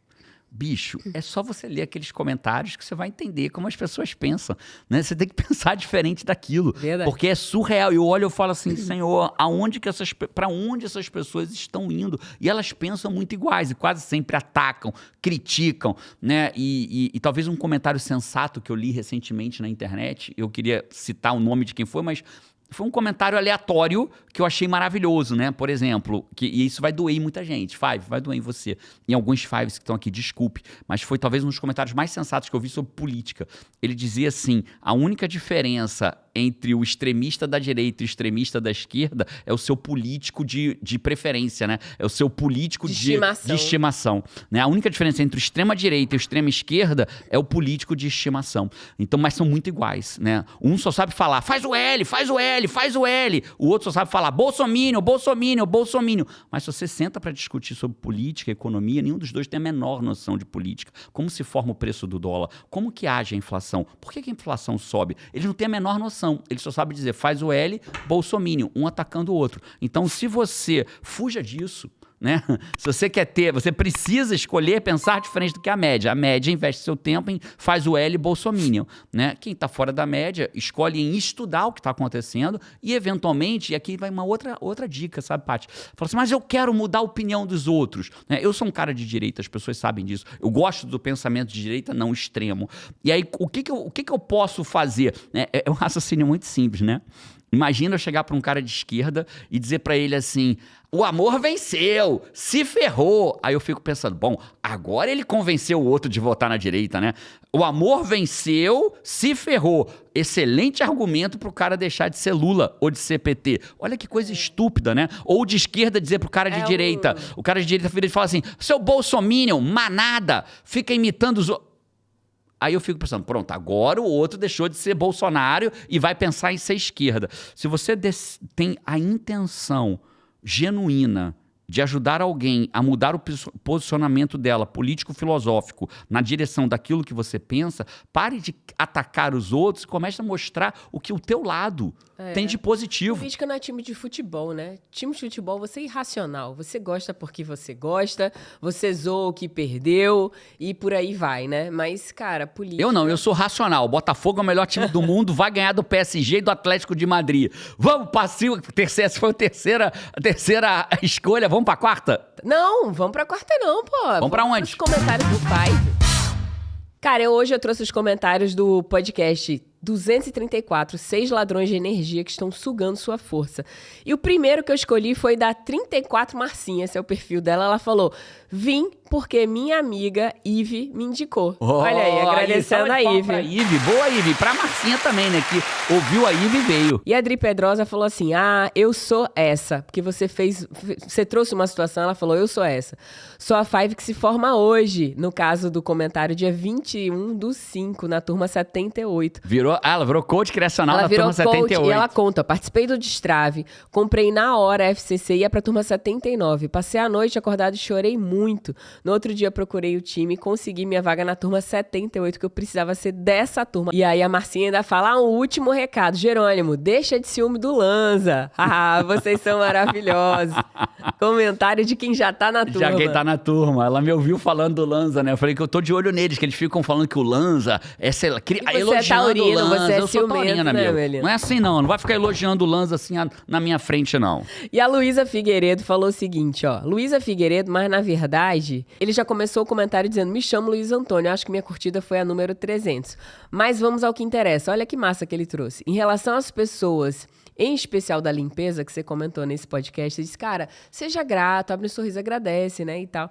Bicho, é só você ler aqueles comentários que você vai entender como as pessoas pensam, né? Você tem que pensar diferente daquilo. Verdade. Porque é surreal. Eu olho e falo assim, Senhor, para onde essas pessoas estão indo? E elas pensam muito iguais e quase sempre atacam, criticam, né? E talvez um comentário sensato que eu li recentemente na internet, eu queria citar o nome de quem foi, mas foi um comentário aleatório que eu achei maravilhoso, né? Por exemplo, e isso vai doer em muita gente. Five, vai doer em você. Em alguns Fives que estão aqui, desculpe. Mas foi talvez um dos comentários mais sensatos que eu vi sobre política. Ele dizia assim, a única diferença entre o extremista da direita e o extremista da esquerda é o seu político de preferência, né? É o seu político de estimação. Né? A única diferença entre o extrema-direita e o extrema-esquerda é o político de estimação. Então, mas são muito iguais, né? Um só sabe falar, faz o L, faz o L, faz o L. O outro só sabe falar, bolsominion, bolsominion, bolsominion. Mas se você senta para discutir sobre política, economia, nenhum dos dois tem a menor noção de política. Como se forma o preço do dólar? Como que age a inflação? Por que a inflação sobe? Eles não têm a menor noção. Ele só sabe dizer, faz o L, bolsominion, um atacando o outro. Então, se você fuja disso, né? Se você quer ter, você precisa escolher pensar diferente do que a média. A média investe seu tempo em faz o L bolsominion, né? Quem está fora da média escolhe em estudar o que está acontecendo e eventualmente, e aqui vai uma outra dica, sabe, Paty? Fala assim, mas eu quero mudar a opinião dos outros, né? Eu sou um cara de direita, as pessoas sabem disso. Eu gosto do pensamento de direita não extremo. E aí, o que eu posso fazer? É um raciocínio muito simples, né? Imagina eu chegar para um cara de esquerda e dizer para ele assim, o amor venceu, se ferrou. Aí eu fico pensando, bom, agora ele convenceu o outro de votar na direita, né? O amor venceu, se ferrou. Excelente argumento pro cara deixar de ser Lula ou de ser PT. Olha que coisa estúpida, né? Ou de esquerda dizer pro cara de direita. O cara de direita vira e fala assim, seu bolsominion, manada, fica imitando os outros. Aí eu fico pensando, pronto, agora o outro deixou de ser Bolsonaro e vai pensar em ser esquerda. Se você tem a intenção genuína de ajudar alguém a mudar o posicionamento dela, político-filosófico, na direção daquilo que você pensa, pare de atacar os outros e comece a mostrar o que o teu lado tem de positivo. Política não é time de futebol, né? Time de futebol, você é irracional. Você gosta porque você gosta, você zoa o que perdeu e por aí vai, né? Mas, cara, política... Eu não, eu sou racional. O Botafogo é o melhor time do mundo, vai ganhar do PSG e do Atlético de Madrid. Vamos para essa foi a terceira escolha, vamos pra quarta? Não, vamos pra quarta não, pô. Vamos pra onde? Os comentários do Five. Cara, hoje eu trouxe os comentários do podcast 234, 6 ladrões de energia que estão sugando sua força. E o primeiro que eu escolhi foi da 34 Marcinha, esse é o perfil dela. Ela falou, vim porque minha amiga Ive me indicou. Olha aí, agradecendo a Ive. Boa, Ive. Pra Marcinha também, né, que ouviu a Ive e veio. E a Adri Pedrosa falou assim, eu sou essa. Porque você trouxe uma situação, ela falou, eu sou essa. Sou a Five que se forma hoje, no caso do comentário, dia 21/5, na turma 78. Virou virou coach criacional Ela da virou turma coach 78. e ela conta, participei do Destrave, comprei na hora a FCC e ia pra turma 79. Passei a noite acordado e chorei muito. No outro dia procurei o time e consegui minha vaga na turma 78, que eu precisava ser dessa turma. E aí a Marcinha ainda fala, um último recado. Jerônimo, deixa de ciúme do Lanza. Ah, vocês são maravilhosos. Comentário de quem já tá na turma. Já quem tá na turma. Ela me ouviu falando do Lanza, né? Eu falei que eu tô de olho neles, que eles ficam falando que o Lanza é, sei lá, elogiando taurino, o Lanza. você é eu sou ciumento, taurina, né, meu. Melina? Não é assim, não. Não vai ficar elogiando o Lanza assim na minha frente, não. E a Luísa Figueiredo falou o seguinte, ó. Luísa Figueiredo, mas na verdade, ele já começou o comentário dizendo, me chamo Luiz Antônio, acho que minha curtida foi a número 300. Mas vamos ao que interessa. Olha que massa que ele trouxe. Em relação às pessoas, em especial da limpeza, que você comentou nesse podcast, você disse, cara, seja grato, abre um sorriso, agradece, né, e tal.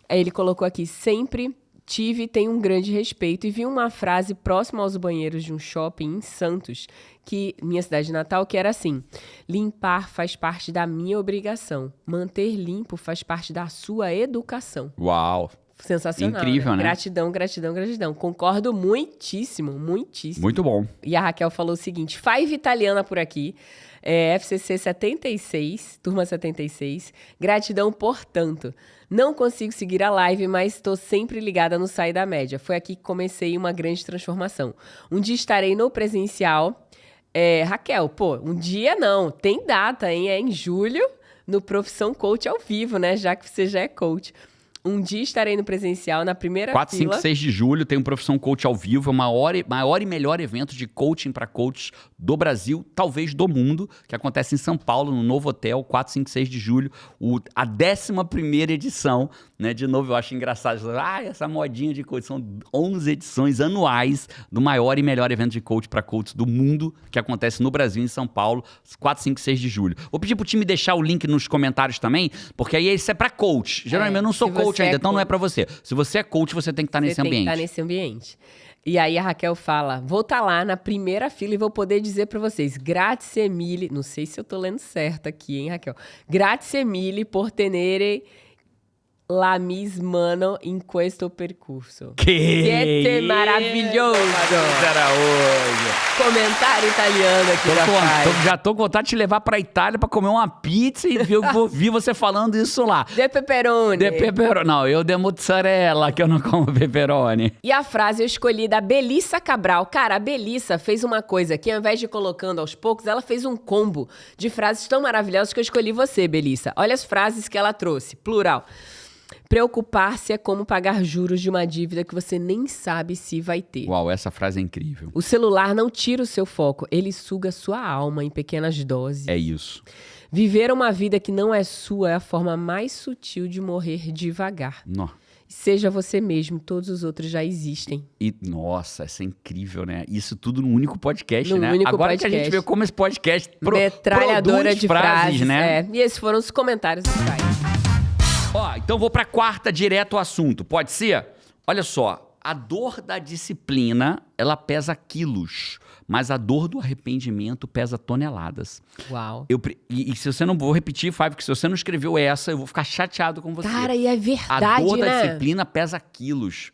Aí ele colocou aqui, sempre tive e tenho um grande respeito. E vi uma frase próxima aos banheiros de um shopping em Santos, que minha cidade natal, que era assim, limpar faz parte da minha obrigação, manter limpo faz parte da sua educação. Uau. Sensacional. Incrível, né? Gratidão, gratidão, gratidão. Concordo muitíssimo, muitíssimo. Muito bom. E a Raquel falou o seguinte, Five Italiana por aqui, FCC 76, turma 76, gratidão portanto. Não consigo seguir a live, mas estou sempre ligada no Sai da Média. Foi aqui que comecei uma grande transformação. Um dia estarei no presencial. Raquel, pô, um dia não, tem data, hein? É em julho, no Profissão Coach ao vivo, né? Já que você já é coach. Um dia estarei no presencial, na primeira 4, fila. 5, 6 de julho tem um Profissão Coach ao vivo, é o maior e melhor evento de coaching para coaches do Brasil, talvez do mundo, que acontece em São Paulo, no Novo Hotel, 4, 5, 6 de julho, a 11ª edição, né? De novo, eu acho engraçado, essa modinha de coach, são 11 edições anuais do maior e melhor evento de coach para coaches do mundo, que acontece no Brasil, em São Paulo, 4, 5, 6 de julho. Vou pedir pro time deixar o link nos comentários também, porque aí isso é para coach. Geralmente eu não sou coach ainda, então não é pra você. Se você é coach, você tem que estar nesse ambiente. Você tem que estar nesse ambiente. E aí a Raquel fala, vou estar lá na primeira fila e vou poder dizer pra vocês, grazie mille, não sei se eu tô lendo certo aqui, hein, Raquel? Grazie mille por tenere la mis mano in questo percurso. Que maravilhoso! Era hoje. Comentário italiano aqui da Five. Já tô com vontade de te levar pra Itália pra comer uma pizza e ouvir você falando isso lá. De pepperoni. De pepperoni. Não, eu de mozzarella, que eu não como pepperoni. E a frase eu escolhi da Belissa Cabral. Cara, a Belissa fez uma coisa que ao invés de ir colocando aos poucos, ela fez um combo de frases tão maravilhosas que eu escolhi você, Belissa. Olha as frases que ela trouxe, plural. Preocupar-se é como pagar juros de uma dívida que você nem sabe se vai ter. Uau, essa frase é incrível. O celular não tira o seu foco, ele suga sua alma em pequenas doses. É isso. Viver uma vida que não é sua é a forma mais sutil de morrer devagar. Não. Seja você mesmo, todos os outros já existem. Nossa, essa é incrível, né? Isso tudo num único podcast, Num né? único Agora podcast. que a gente vê como esse podcast Metralhadora produz de frases, né? E esses foram os comentários do Five. Ó, então vou pra quarta, direto ao assunto. Pode ser? Olha só, a dor da disciplina, ela pesa quilos, mas a dor do arrependimento pesa toneladas. Uau. E se você não... Vou repetir, Five, porque se você não escreveu essa, eu vou ficar chateado com você. Cara, e é A verdade, dor da né? disciplina pesa quilos.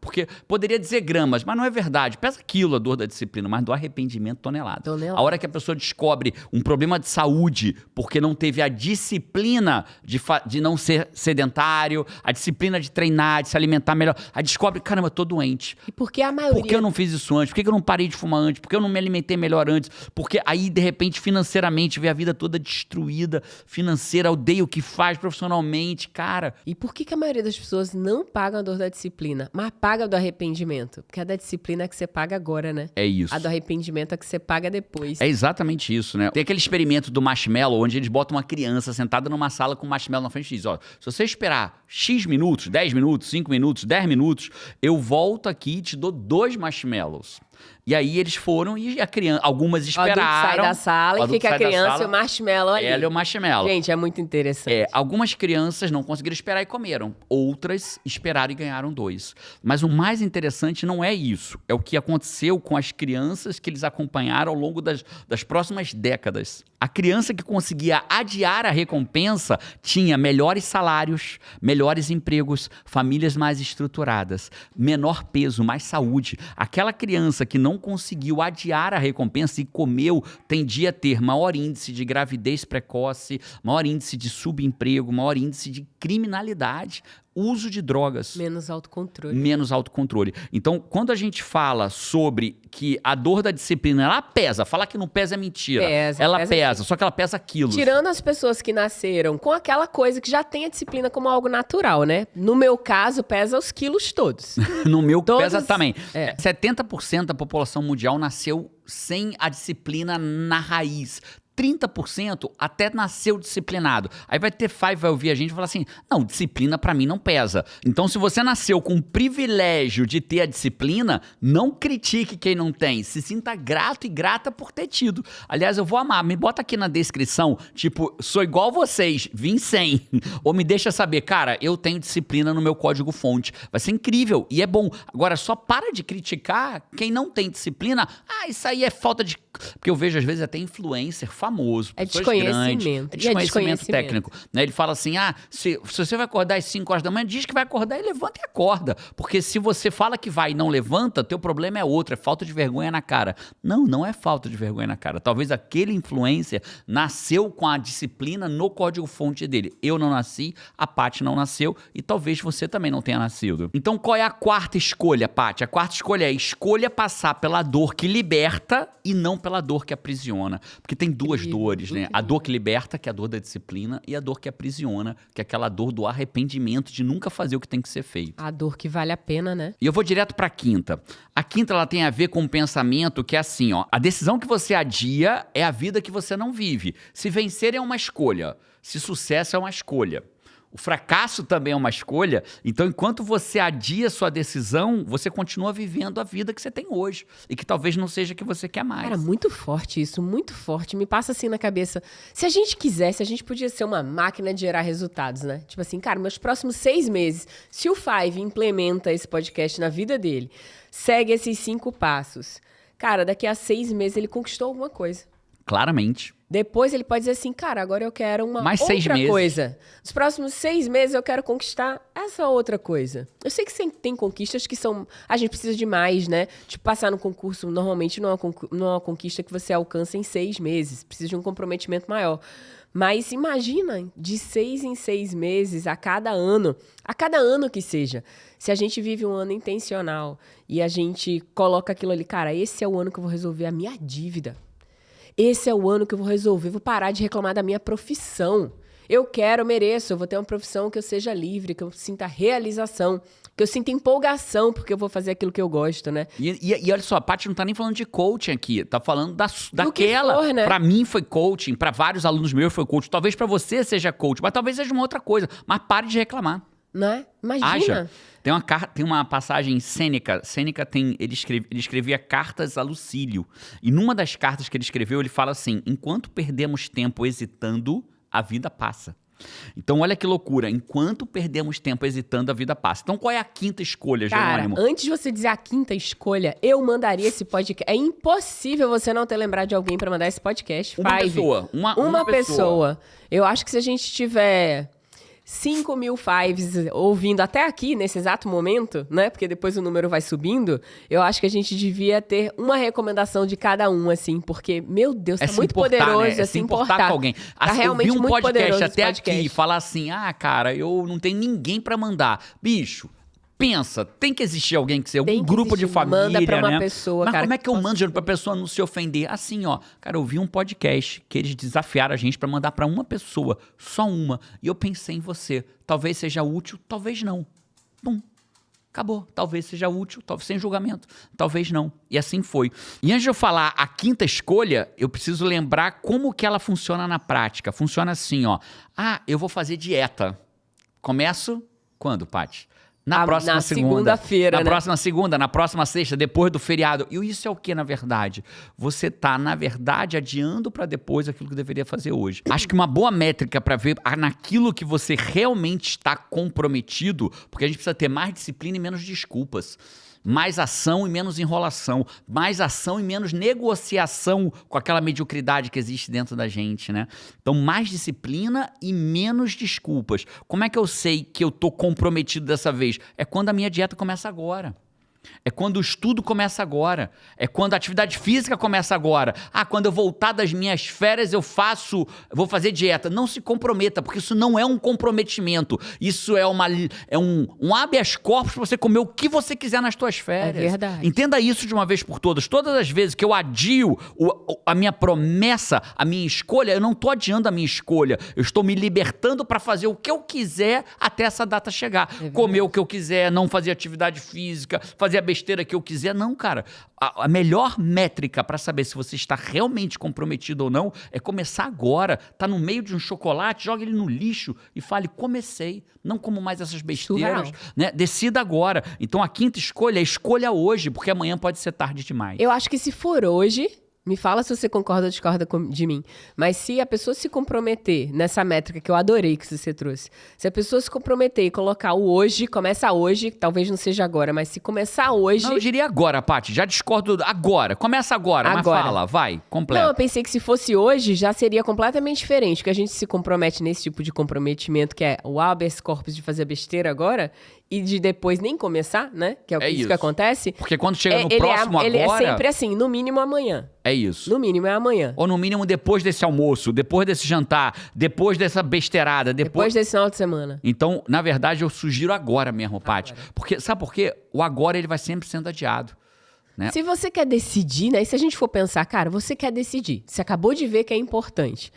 Porque poderia dizer gramas, mas não é verdade. Pesa quilo a dor da disciplina, mas do arrependimento tonelada. A hora que a pessoa descobre um problema de saúde porque não teve a disciplina de não ser sedentário, a disciplina de treinar, de se alimentar melhor, aí descobre, caramba, eu tô doente. E por que a maioria... Por que eu não fiz isso antes? Por que eu não parei de fumar antes? Por que eu não me alimentei melhor antes? Porque aí, de repente, financeiramente, vê a vida toda destruída, financeira, odeia o que faz profissionalmente, cara. E por que a maioria das pessoas não pagam a dor da disciplina, mas paga do arrependimento? Porque a da disciplina é que você paga agora, né? É isso. A do arrependimento é que você paga depois. É exatamente isso, né? Tem aquele experimento do marshmallow, onde eles botam uma criança sentada numa sala com marshmallow na frente e diz, ó, se você esperar X minutos, 10 minutos, 5 minutos, 10 minutos, eu volto aqui e te dou 2 marshmallows. E aí eles foram e a criança, algumas esperaram. O adulto sai da sala e fica a criança e o marshmallow ali. Ela e o marshmallow. Gente, é muito interessante. Algumas crianças não conseguiram esperar e comeram. Outras esperaram e ganharam 2. Mas o mais interessante não é isso. É o que aconteceu com as crianças que eles acompanharam ao longo das próximas décadas. A criança que conseguia adiar a recompensa tinha melhores salários, melhores empregos, famílias mais estruturadas, menor peso, mais saúde. Aquela criança que não conseguiu adiar a recompensa e comeu tende a ter maior índice de gravidez precoce, maior índice de subemprego, maior índice de criminalidade, uso de drogas. Menos autocontrole. Menos autocontrole. Então, quando a gente fala sobre que a dor da disciplina, ela pesa. Falar que não pesa é mentira. Ela pesa, só que ela pesa quilos. Tirando as pessoas que nasceram com aquela coisa que já tem a disciplina como algo natural, né? No meu caso, pesa os quilos todos. No meu Todos, pesa também. 70% da população mundial nasceu sem a disciplina na raiz. 30% até nasceu disciplinado. Aí vai ouvir a gente e falar assim, não, disciplina pra mim não pesa. Então, se você nasceu com o privilégio de ter a disciplina, não critique quem não tem. Se sinta grato e grata por ter tido. Aliás, eu vou amar. Me bota aqui na descrição, tipo, sou igual vocês, vim sem. Ou me deixa saber, cara, eu tenho disciplina no meu código-fonte. Vai ser incrível e é bom. Agora, só para de criticar quem não tem disciplina. Ah, isso aí é falta de... Porque eu vejo, às vezes, até influencer famoso, é pessoas desconhecimento. grandes. É desconhecimento técnico. Né? Ele fala assim, se você vai acordar às 5 horas da manhã, diz que vai acordar e levanta e acorda. Porque se você fala que vai e não levanta, teu problema é outro, é falta de vergonha na cara. Não, não é falta de vergonha na cara. Talvez aquele influencer nasceu com a disciplina no código-fonte dele. Eu não nasci, a Paty não nasceu e talvez você também não tenha nascido. Então, qual é a quarta escolha, Paty? A quarta escolha é escolha passar pela dor que liberta e não pela dor que aprisiona. Porque tem duas dores, né? A dor que liberta, que é a dor da disciplina, e a dor que aprisiona, que é aquela dor do arrependimento de nunca fazer o que tem que ser feito. A dor que vale a pena, né? E eu vou direto pra quinta. A quinta, ela tem a ver com um pensamento que é assim, ó. A decisão que você adia é a vida que você não vive. Se vencer é uma escolha. Se sucesso é uma escolha. O fracasso também é uma escolha, então enquanto você adia sua decisão, você continua vivendo a vida que você tem hoje e que talvez não seja a que você quer mais. Cara, muito forte isso, muito forte. Me passa assim na cabeça, se a gente quisesse, a gente podia ser uma máquina de gerar resultados, né? Tipo assim, cara, meus próximos 6 meses, se o Five implementa esse podcast na vida dele, segue esses 5 passos, cara, daqui a 6 meses ele conquistou alguma coisa. Claramente. Depois ele pode dizer assim, cara, agora eu quero uma mais outra 6 meses. coisa. Nos próximos 6 meses eu quero conquistar essa outra coisa. Eu sei que sempre tem conquistas que são... A gente precisa de mais, né? Tipo, passar no concurso normalmente não é uma conquista que você alcança em 6 meses. Precisa de um comprometimento maior. Mas imagina, de 6 em 6 meses, a cada ano que seja, se a gente vive um ano intencional e a gente coloca aquilo ali, cara, esse é o ano que eu vou resolver a minha dívida. Esse é o ano que eu vou resolver, vou parar de reclamar da minha profissão. Eu mereço, eu vou ter uma profissão que eu seja livre, que eu sinta realização, que eu sinta empolgação, porque eu vou fazer aquilo que eu gosto, né? E olha só, a Paty não tá nem falando de coaching aqui, tá falando daquela. For, né? Pra mim foi coaching, pra vários alunos meus foi coaching, talvez pra você seja coaching, mas talvez seja uma outra coisa. Mas pare de reclamar. Né? Imagina. Haja. Tem uma passagem em Sêneca. Sêneca ele escrevia cartas a Lucílio. E numa das cartas que ele escreveu, ele fala assim, enquanto perdemos tempo hesitando, a vida passa. Então, olha que loucura. Enquanto perdemos tempo hesitando, a vida passa. Então, qual é a quinta escolha, Jerônimo? Cara, antes de você dizer a quinta escolha, eu mandaria esse podcast. É impossível você não ter lembrado de alguém pra mandar esse podcast. Uma pessoa. Uma pessoa. Eu acho que se a gente tiver 5.000 Fives ouvindo até aqui, nesse exato momento, né? Porque depois o número vai subindo. Eu acho que a gente devia ter uma recomendação de cada um, assim. Porque, meu Deus, tá muito poderoso. Né? É se importar com alguém. Tá realmente ouvir um muito podcast até podcast. aqui e falar assim, cara, eu não tenho ninguém pra mandar. Bicho, pensa, tem que existir alguém que seja algum grupo de família, manda pra uma né? pessoa, mas cara, como é que eu mando pra pessoa não se ofender? Assim, ó, cara, eu vi um podcast que eles desafiaram a gente pra mandar pra uma pessoa, só uma, e eu pensei em você. Talvez seja útil, talvez não. Bum. Acabou. Talvez seja útil, talvez sem julgamento. Talvez não. E assim foi. E antes de eu falar a quinta escolha, eu preciso lembrar como que ela funciona na prática. Funciona assim, ó. Eu vou fazer dieta. Começo quando, Paty? Na próxima segunda-feira, Na né? próxima segunda, na próxima sexta, depois do feriado. E isso é o que, na verdade? Você tá, na verdade, adiando para depois aquilo que deveria fazer hoje. Acho que uma boa métrica para ver naquilo que você realmente está comprometido, porque a gente precisa ter mais disciplina e menos desculpas. Mais ação e menos enrolação. Mais ação e menos negociação com aquela mediocridade que existe dentro da gente, né? Então, mais disciplina e menos desculpas. Como é que eu sei que eu tô comprometido dessa vez? É quando a minha dieta começa agora. É quando o estudo começa agora. É quando a atividade física começa agora. Quando eu voltar das minhas férias vou fazer dieta. Não se comprometa, porque isso não é um comprometimento. Isso é um habeas corpus para você comer o que você quiser nas tuas férias. É verdade. Entenda isso de uma vez por todas. Todas as vezes que eu adio a minha promessa, a minha escolha, eu não estou adiando a minha escolha. Eu estou me libertando para fazer o que eu quiser até essa data chegar. Comer o que eu quiser, não fazer atividade física, fazer a besteira que eu quiser. Não, cara. A melhor métrica para saber se você está realmente comprometido ou não é começar agora. Tá no meio de um chocolate, joga ele no lixo e fale, comecei. Não como mais essas besteiras. Né? Decida agora. Então a quinta escolha é escolha hoje, porque amanhã pode ser tarde demais. Eu acho que se for hoje... Me fala se você concorda ou discorda de mim. Mas se a pessoa se comprometer nessa métrica que eu adorei que você trouxe, se a pessoa se comprometer e colocar o hoje, começa hoje, talvez não seja agora, mas se começar hoje... Não, eu diria agora, Paty, já discordo agora. Começa agora, mas fala, vai, completa. Não, eu pensei que se fosse hoje, já seria completamente diferente, porque a gente se compromete nesse tipo de comprometimento, que é o habeas corpus de fazer besteira agora, e de depois nem começar, né? Que é isso que acontece. Porque quando chega no próximo agora... Ele é sempre assim, no mínimo amanhã. É isso. No mínimo é amanhã. Ou no mínimo depois desse almoço, depois desse jantar, depois dessa besteirada, depois desse final de semana. Então, na verdade, eu sugiro agora mesmo, Paty. Porque, sabe por quê? O agora ele vai sempre sendo adiado. Né? Se você quer decidir, né? E se a gente for pensar, cara, você quer decidir. Você acabou de ver que é importante.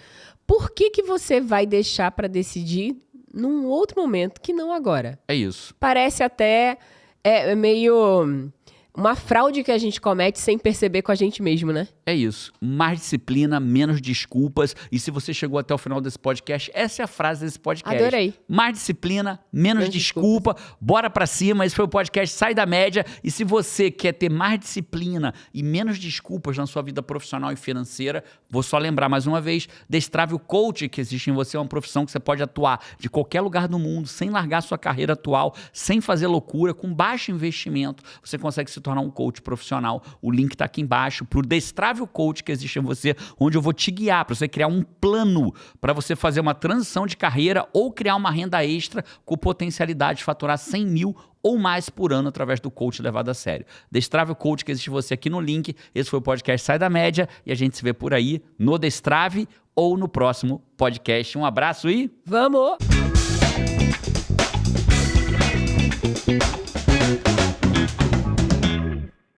Por que você vai deixar para decidir num outro momento que não agora? É isso. Parece até meio uma fraude que a gente comete sem perceber com a gente mesmo, né? É isso. Mais disciplina, menos desculpas. E se você chegou até o final desse podcast, essa é a frase desse podcast. Adorei. Mais disciplina, menos desculpa. Bora pra cima. Esse foi o podcast Sai da Média. E se você quer ter mais disciplina e menos desculpas na sua vida profissional e financeira, vou só lembrar mais uma vez, Destrave o Coach, que existe em você, é uma profissão que você pode atuar de qualquer lugar do mundo, sem largar sua carreira atual, sem fazer loucura, com baixo investimento. Você consegue se tornar um coach profissional. O link está aqui embaixo para o Destrave o Coach que existe em você, onde eu vou te guiar para você criar um plano para você fazer uma transição de carreira ou criar uma renda extra com potencialidade de faturar 100 mil ou mais por ano através do coach levado a sério. Destrave o Coach que existe em você aqui no link. Esse foi o podcast Sai da Média e a gente se vê por aí no Destrave ou no próximo podcast. Um abraço e... Vamos!